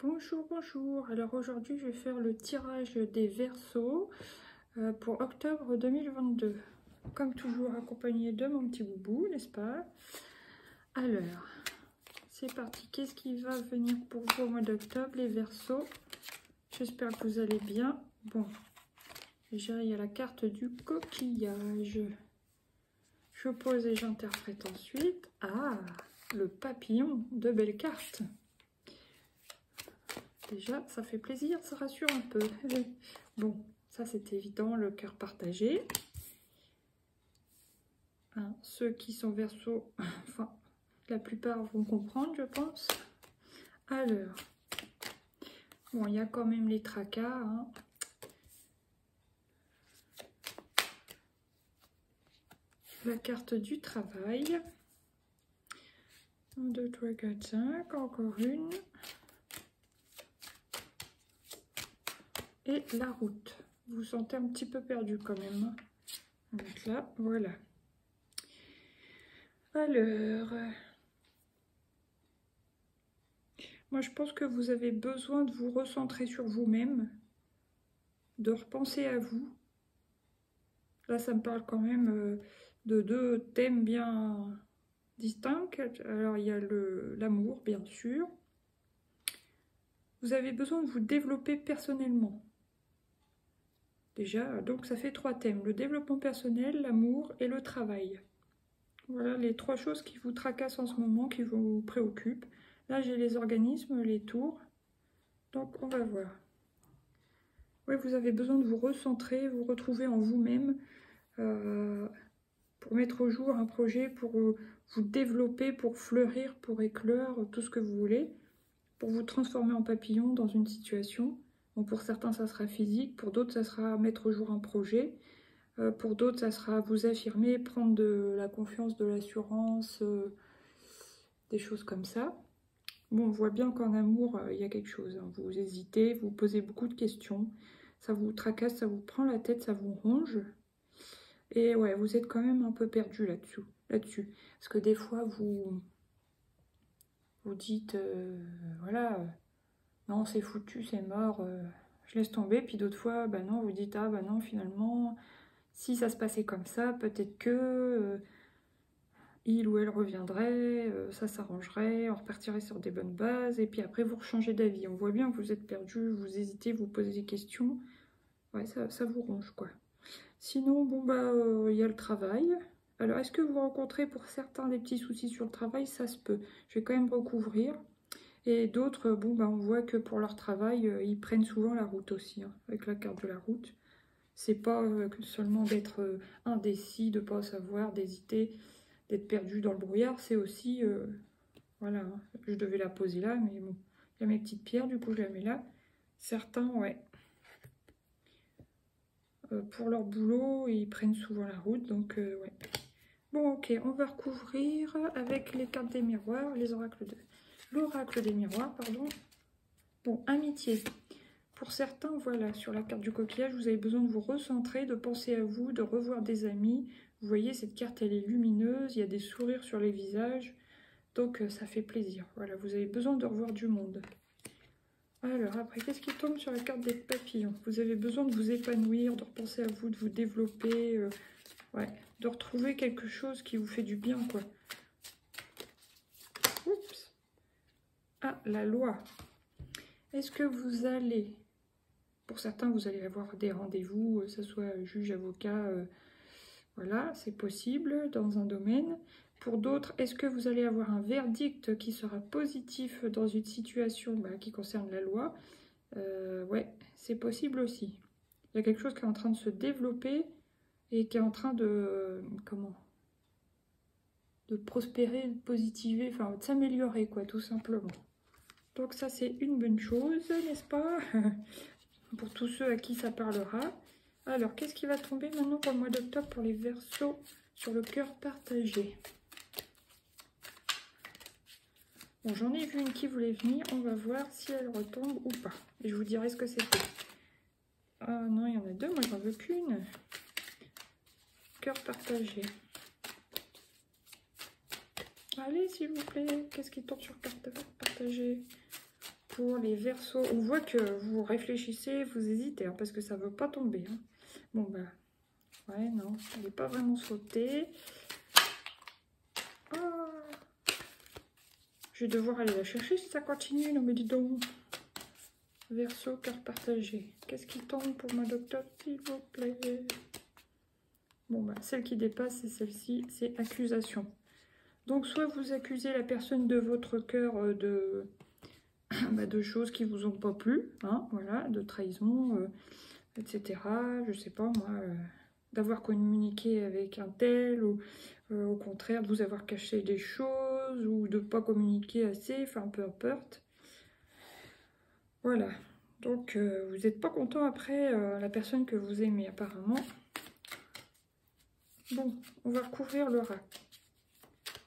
Bonjour, bonjour. Alors aujourd'hui, je vais faire le tirage des Verseaux pour octobre 2022. Comme toujours, accompagné de mon petit boubou, n'est-ce pas? Alors, c'est parti. Qu'est-ce qui va venir pour vous au mois d'octobre, les Verseaux? J'espère que vous allez bien. Bon, déjà, il y a la carte du coquillage. Je pose et j'interprète ensuite. Ah, le papillon, de belles cartes. Déjà, ça fait plaisir, ça rassure un peu. Bon, ça c'est évident, le cœur partagé. Hein, ceux qui sont Verseaux, enfin, la plupart vont comprendre, je pense. Alors, bon, il y a quand même les tracas. Hein. La carte du travail. 1, 2, 3, 4, 5, encore une. Et la route. Vous vous sentez un petit peu perdu quand même. Donc là, voilà. Alors, moi je pense que vous avez besoin de vous recentrer sur vous-même, de repenser à vous. Là, ça me parle quand même de deux thèmes bien distincts. Alors, il y a l'amour, bien sûr. Vous avez besoin de vous développer personnellement. Déjà, donc ça fait 3 thèmes. Le développement personnel, l'amour et le travail. Voilà les 3 choses qui vous tracassent en ce moment, qui vous préoccupent. Là, j'ai les organismes, les tours. Donc, on va voir. Oui, vous avez besoin de vous recentrer, vous retrouver en vous-même pour mettre au jour un projet, pour vous développer, pour fleurir, pour éclore, tout ce que vous voulez, pour vous transformer en papillon dans une situation. Bon, pour certains, ça sera physique, pour d'autres, ça sera mettre au jour un projet. Pour d'autres, ça sera vous affirmer, prendre de la confiance, de l'assurance, des choses comme ça. Bon, on voit bien qu'en amour, il y a quelque chose. Hein. Vous hésitez, vous posez beaucoup de questions. Ça vous tracasse, ça vous prend la tête, ça vous ronge. Et ouais, vous êtes quand même un peu perdu là-dessus. Parce que des fois, vous dites, voilà, non, c'est foutu, c'est mort, je laisse tomber. Puis d'autres fois, bah non, vous dites, ah bah non, finalement, si ça se passait comme ça, peut-être que il ou elle reviendrait, ça s'arrangerait, on repartirait sur des bonnes bases. Et puis après, vous rechangez d'avis. On voit bien que vous êtes perdu, vous hésitez, vous posez des questions. Ouais, ça vous ronge, quoi. Sinon, bon, bah, il y a le travail. Alors, est-ce que vous rencontrez pour certains des petits soucis sur le travail? Ça se peut. Je vais quand même recouvrir. Et d'autres, bon, bah, on voit que pour leur travail, ils prennent souvent la route aussi, hein, avec la carte de la route. C'est pas que seulement d'être indécis, de pas savoir, d'hésiter, d'être perdu dans le brouillard. C'est aussi, voilà, hein, je devais la poser là, mais bon, il y a mes petites pierres, du coup, je la mets là. Certains, ouais. Pour leur boulot, ils prennent souvent la route, donc ouais. Bon, ok, on va recouvrir avec les cartes des miroirs, les oracles l'oracle des miroirs, pardon. Bon, amitié. Pour certains, voilà, sur la carte du coquillage, vous avez besoin de vous recentrer, de penser à vous, de revoir des amis. Vous voyez, cette carte, elle est lumineuse, il y a des sourires sur les visages, donc ça fait plaisir. Voilà, vous avez besoin de revoir du monde. Alors après, qu'est-ce qui tombe sur la carte des papillons? Vous avez besoin de vous épanouir, de repenser à vous, de vous développer, ouais, de retrouver quelque chose qui vous fait du bien, quoi. Oups. Ah, la loi. Est-ce que vous allez, pour certains, vous allez avoir des rendez-vous, que ce soit juge, avocat, voilà, c'est possible dans un domaine. Pour d'autres, est-ce que vous allez avoir un verdict qui sera positif dans une situation qui concerne la loi? Ouais, c'est possible aussi. Il y a quelque chose qui est en train de se développer et qui est en train de, de prospérer, de positiver, enfin de s'améliorer, quoi, tout simplement. Donc ça, c'est une bonne chose, n'est-ce pas? Pour tous ceux à qui ça parlera. Alors, qu'est-ce qui va tomber maintenant pour le mois d'octobre pour les Verseaux sur le cœur partagé? Bon, j'en ai vu une qui voulait venir. On va voir si elle retombe ou pas. Et je vous dirai ce que c'était. Ah non, il y en a 2. Moi, j'en veux qu'une. Cœur partagé. Allez, s'il vous plaît. Qu'est-ce qui tombe sur cœur partagé pour les Verseaux. On voit que vous réfléchissez, vous hésitez, hein, parce que ça ne veut pas tomber. Hein. Bon, bah, ouais, non, elle n'est pas vraiment sautée. Ah, je vais devoir aller la chercher si ça continue. Non, mais dis donc. Verseau, carte partagée. Qu'est-ce qui tombe pour ma docteur, s'il vous plaît? Bon, bah, celle qui dépasse, c'est celle-ci, c'est accusation. Donc, soit vous accusez la personne de votre cœur de choses qui vous ont pas plu, hein, voilà, de trahison, etc. Je sais pas, moi, d'avoir communiqué avec un tel, ou au contraire, de vous avoir caché des choses, ou de pas communiquer assez, enfin, peu importe. Voilà. Donc, vous n'êtes pas content après la personne que vous aimez, apparemment. Bon, on va recouvrir le rat.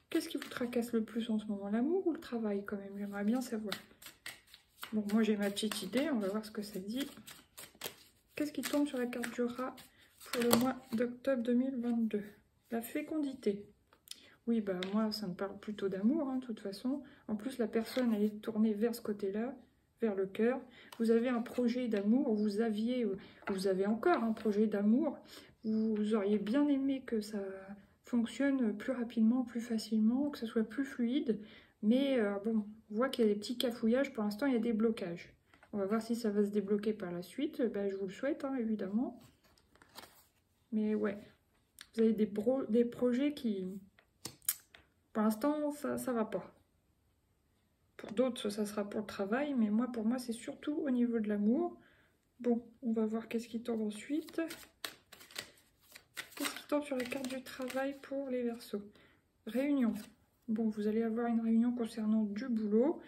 Qu'est-ce qui vous tracasse le plus en ce moment? L'amour ou le travail, quand même? J'aimerais bien savoir. Bon, moi, j'ai ma petite idée. On va voir ce que ça dit. Qu'est-ce qui tombe sur la carte du rat pour le mois d'octobre 2022? La fécondité. Oui, bah moi, ça me parle plutôt d'amour, hein, de toute façon. En plus, la personne, elle est tournée vers ce côté-là, vers le cœur. Vous avez un projet d'amour, vous avez encore un projet d'amour. Vous auriez bien aimé que ça fonctionne plus rapidement, plus facilement, que ça soit plus fluide. Mais bon, on voit qu'il y a des petits cafouillages. Pour l'instant, il y a des blocages. On va voir si ça va se débloquer par la suite. Ben, je vous le souhaite, hein, évidemment. Mais ouais, vous avez des projets qui... Pour l'instant, ça ne va pas. Pour d'autres, ça sera pour le travail, mais moi, pour moi, c'est surtout au niveau de l'amour. Bon, on va voir qu'est-ce qui tombe ensuite. Qu'est-ce qui tombe sur la carte du travail pour les Verseaux? Réunion. Bon, vous allez avoir une réunion concernant du boulot.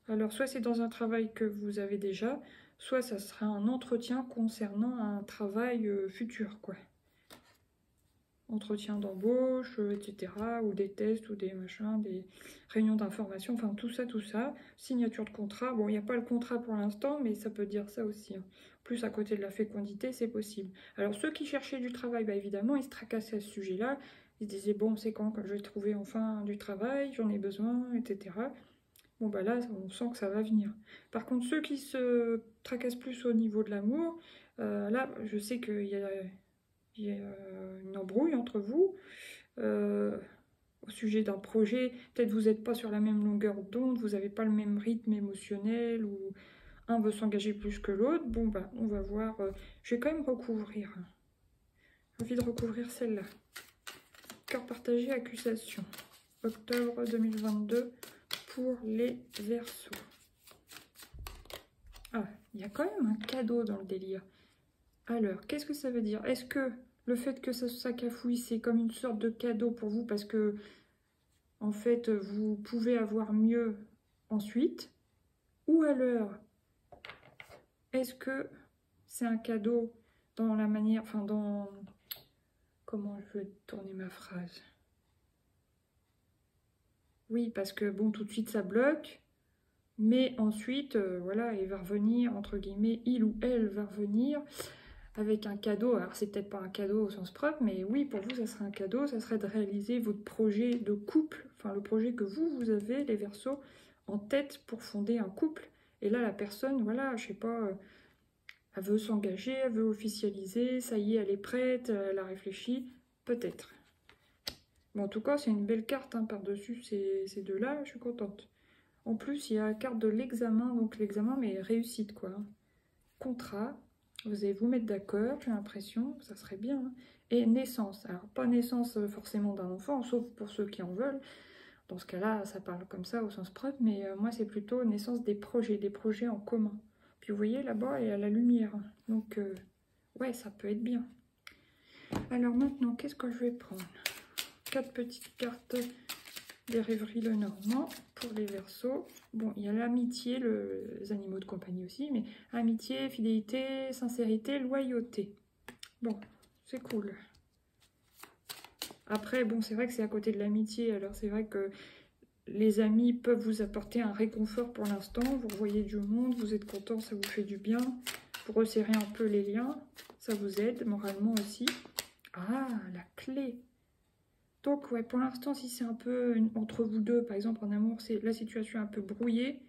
Alors, soit c'est dans un travail que vous avez déjà, soit ça sera un entretien concernant un travail futur, quoi. Entretien d'embauche, etc. Ou des tests, ou des machins, des réunions d'information, enfin tout ça. Signature de contrat. Bon, il n'y a pas le contrat pour l'instant, mais ça peut dire ça aussi. Hein. Plus à côté de la fécondité, c'est possible. Alors ceux qui cherchaient du travail, bah, évidemment, ils se tracassaient à ce sujet-là. Ils se disaient, bon, c'est quand je vais trouver enfin du travail, j'en ai besoin, etc. Bon, bah là, on sent que ça va venir. Par contre, ceux qui se tracassent plus au niveau de l'amour, là, je sais qu'il y a une embrouille entre vous au sujet d'un projet. Peut-être vous n'êtes pas sur la même longueur d'onde, vous n'avez pas le même rythme émotionnel, ou un veut s'engager plus que l'autre. Bon, bah, on va voir. Je vais quand même recouvrir. J'ai envie de recouvrir celle-là. Carte partagée, accusation. Octobre 2022 pour les Verseaux. Ah, il y a quand même un cadeau dans le délire. Alors, qu'est-ce que ça veut dire? Est-ce que le fait que ça cafouille, c'est comme une sorte de cadeau pour vous parce que, en fait, vous pouvez avoir mieux ensuite? Ou alors, est-ce que c'est un cadeau dans la manière, enfin, dans... Comment je vais tourner ma phrase? Oui, parce que, bon, tout de suite, ça bloque. Mais ensuite, voilà, il va revenir, entre guillemets, il ou elle va revenir avec un cadeau. Alors, c'est peut-être pas un cadeau au sens propre, mais oui, pour vous, ça serait un cadeau. Ça serait de réaliser votre projet de couple, enfin, le projet que vous avez, les Verseaux, en tête pour fonder un couple. Et là, la personne, voilà, je sais pas, elle veut s'engager, elle veut officialiser, ça y est, elle est prête, elle a réfléchi, peut-être. Mais en tout cas, c'est une belle carte, hein, par-dessus ces deux-là, je suis contente. En plus, il y a la carte de l'examen, donc l'examen, mais réussite, quoi. Contrat, vous allez vous mettre d'accord, j'ai l'impression, ça serait bien. Hein. Et naissance, alors pas naissance forcément d'un enfant, sauf pour ceux qui en veulent. Dans ce cas-là, ça parle comme ça au sens propre, mais moi, c'est plutôt naissance des projets en commun. Puis vous voyez, là-bas, il y a la lumière. Donc, ouais, ça peut être bien. Alors maintenant, qu'est-ce que je vais prendre? 4 petites cartes des rêveries Lenormand pour les Verseaux. Bon, il y a l'amitié, les animaux de compagnie aussi, mais amitié, fidélité, sincérité, loyauté. Bon, c'est cool. Après, bon, c'est vrai que c'est à côté de l'amitié, alors c'est vrai que les amis peuvent vous apporter un réconfort pour l'instant, vous voyez du monde, vous êtes content, ça vous fait du bien, pour resserrer un peu les liens, ça vous aide moralement aussi. Ah, la clé! Donc, ouais, pour l'instant, si c'est un peu entre vous deux, par exemple, en amour, c'est la situation un peu brouillée.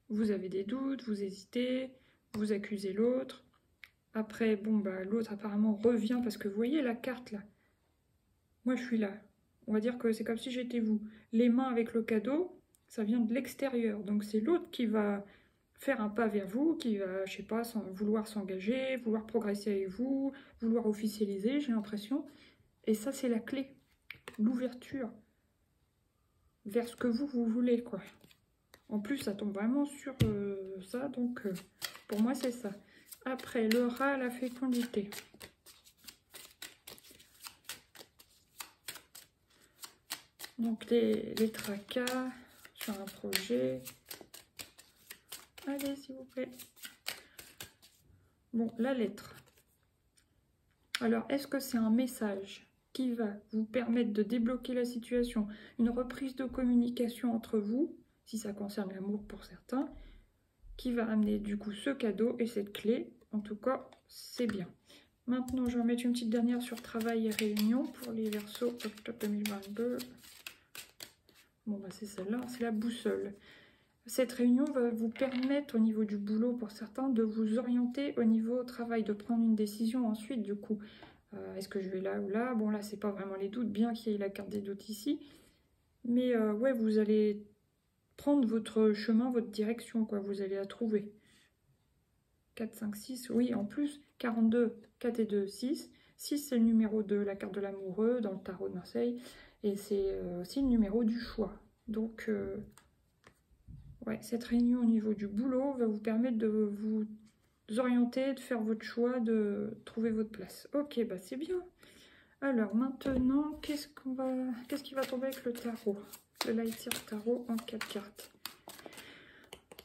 vous avez des doutes, vous hésitez, vous accusez l'autre. Après, bon, bah, l'autre apparemment revient parce que vous voyez la carte là. Moi, je suis là. On va dire que c'est comme si j'étais vous. Les mains avec le cadeau, ça vient de l'extérieur. Donc, c'est l'autre qui va faire un pas vers vous, qui va, je sais pas, vouloir s'engager, vouloir progresser avec vous, vouloir officialiser, j'ai l'impression. Et ça, c'est la clé. L'ouverture vers ce que vous voulez, quoi. En plus, ça tombe vraiment sur ça, donc pour moi, c'est ça. Après, le rat, la fécondité. Donc, les tracas sur un projet. Allez, s'il vous plaît. Bon, la lettre. Alors, est-ce que c'est un message qui va vous permettre de débloquer la situation, une reprise de communication entre vous, si ça concerne l'amour pour certains, qui va amener du coup ce cadeau et cette clé. En tout cas, c'est bien. Maintenant, je vais mettre une petite dernière sur travail et réunion pour les Verseaux octobre 2022. Bon, bah c'est celle-là, c'est la boussole. Cette réunion va vous permettre au niveau du boulot pour certains de vous orienter au niveau travail, de prendre une décision ensuite du coup. Est-ce que je vais là ou là? Bon là c'est pas vraiment les doutes, bien qu'il y ait la carte des doutes ici. Mais ouais, vous allez prendre votre chemin, votre direction, quoi. Vous allez la trouver. 4, 5, 6, oui en plus, 42, 4 et 2, 6. 6 c'est le numéro de la carte de l'amoureux dans le tarot de Marseille. Et c'est aussi le numéro du choix. Donc... ouais, cette réunion au niveau du boulot va vous permettre de vous orienter, de faire votre choix, de trouver votre place. Ok, bah c'est bien. Alors maintenant, qu'est-ce qui va tomber avec le tarot? Le Lighter Tarot en 4 cartes.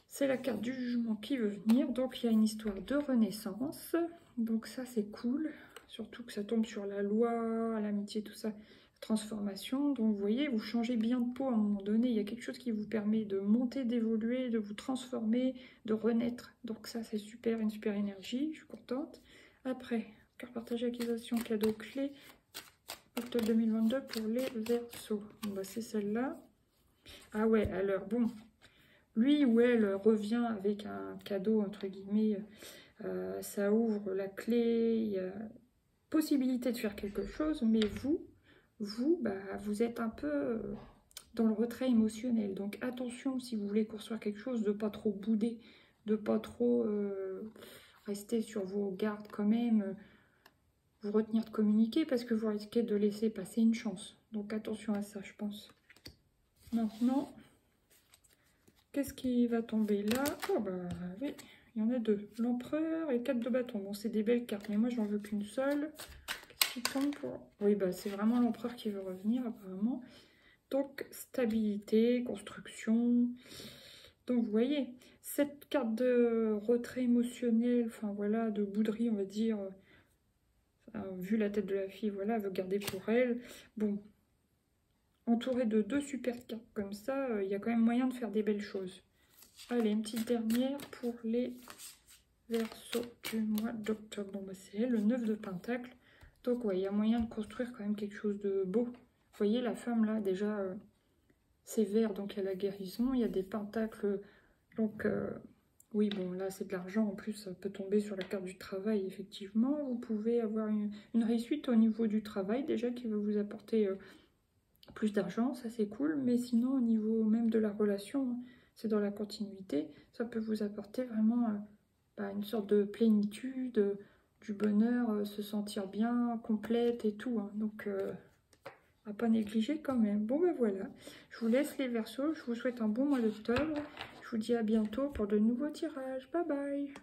C'est la carte du jugement qui veut venir. Donc il y a une histoire de renaissance. Donc ça c'est cool. Surtout que ça tombe sur la loi, l'amitié, tout ça. Transformation, donc vous voyez, vous changez bien de peau à un moment donné, il y a quelque chose qui vous permet de monter, d'évoluer, de vous transformer, de renaître, donc ça c'est super, une super énergie, je suis contente. Après, carte partagée, acquisition, cadeau clé, octobre 2022 pour les Verseaux. Bon, bah, c'est celle-là. Ah ouais, alors bon, lui ou elle revient avec un cadeau, entre guillemets, ça ouvre la clé, il y a possibilité de faire quelque chose, mais vous êtes un peu dans le retrait émotionnel. Donc attention, si vous voulez construire quelque chose, de pas trop bouder, de pas trop rester sur vos gardes quand même, vous retenir de communiquer parce que vous risquez de laisser passer une chance. Donc attention à ça, je pense. Maintenant, qu'est-ce qui va tomber là? Oh bah oui, il y en a deux. L'empereur et 4 de bâton. Bon, c'est des belles cartes, mais moi j'en veux qu'une seule. Oui, bah, c'est vraiment l'empereur qui veut revenir apparemment. Donc, stabilité, construction. Donc, vous voyez, cette carte de retrait émotionnel, enfin voilà, de bouderie, on va dire, vu la tête de la fille, voilà, elle veut garder pour elle. Bon, entourée de 2 super cartes comme ça, il y a quand même moyen de faire des belles choses. Allez, une petite dernière pour les Verseaux du mois d'octobre. Bon, bah, c'est le 9 de Pentacle. Donc, ouais, il y a moyen de construire quand même quelque chose de beau. Vous voyez, la femme, là, déjà, c'est vert, donc il y a la guérison. Il y a des pentacles. Donc, oui, bon, là, c'est de l'argent. En plus, ça peut tomber sur la carte du travail, effectivement. Vous pouvez avoir une réussite au niveau du travail, déjà, qui va vous apporter plus d'argent. Ça, c'est cool. Mais sinon, au niveau même de la relation, c'est dans la continuité. Ça peut vous apporter vraiment une sorte de plénitude, du bonheur, se sentir bien, complète et tout. Hein. Donc, à pas négliger quand même. Bon, ben voilà. Je vous laisse les Verseaux. Je vous souhaite un bon mois d'octobre. Je vous dis à bientôt pour de nouveaux tirages. Bye bye.